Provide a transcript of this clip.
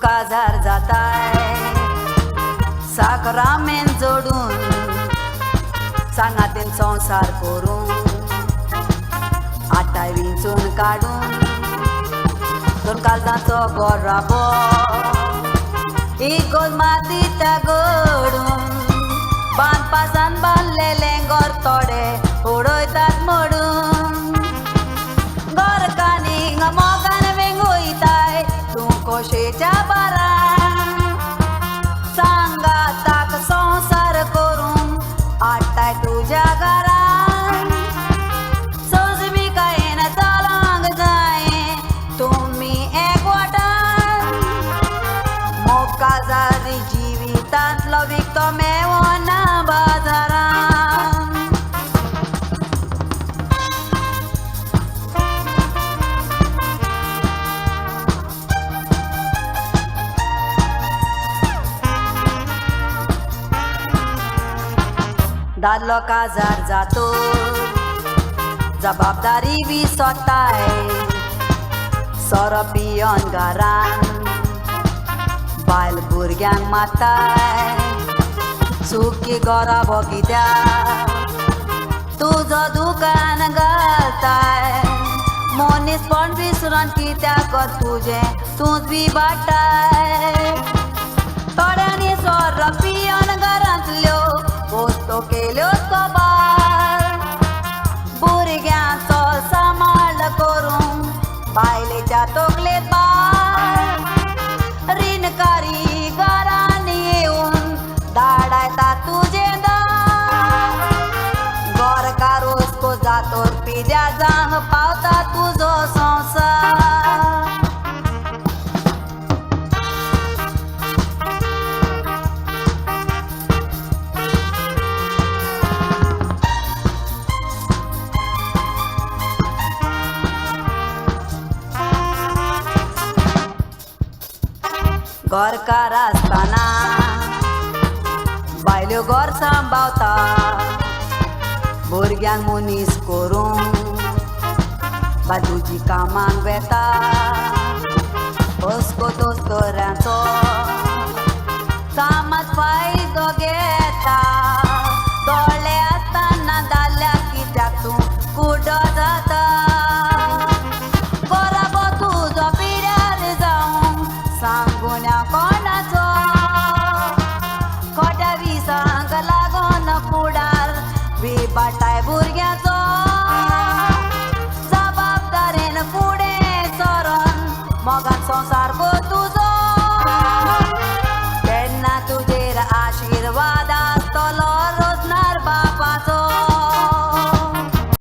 काजार जाताय साखरामेन जोडून सांगातेन संसार करून आटाय विंचून काडून दोन काळजांचो गोराबो इगोल मातीत घडून बांद पासान बांदलेले घर तोडे उडयतात मोडून गोरकांनी मोगान वेंगोयताय तूं खोशेच्या बारान सांगाताक संसार करून हाडटाय तुज्या घरान सोजमीकायेन चलोंक जाय तुमी एकवटान मोग काजारी जिवितांतलो विकतो मेळना बाजारान दादलो काजार जातो जबाबदारी विसरताय सोरो पियोन घरान बायल भुरग्यांक मारताय सुकी गोराबो कित्याक तुजो दुकान घालताय मनीसपण विसरून कित्याक तुजें तूंच विबाडटाय थोड्यांनी सोरो पियोन घरांतल्यो वस्तू केल्यो कोबार भुरग्यांचो सांबाळ करून बायलेच्या तकलेंत बार रीणकारी घरांनी येवन धाडायता तुजें दार गोरकार हुस्को जातोर पिद्या जांग पावता तुजो संवसार गोरकार आसतना बायल्यो घर सांबाळता भुरग्यांक मनीस करून बाजूची कामांक वेता हुस्को दोस्तोऱ्यांचो कामात फायदो घेता दोळे आसतना दादल्या कित्याक तूं कुडो जाता गोराबो तुजो पिड्यार जावं सांगुन्या कोणाचो खोट्या विसांक लागून फुडार विबाटाय भुरग्याचो जबाबदारेन फुडें सरोन मोगान संसार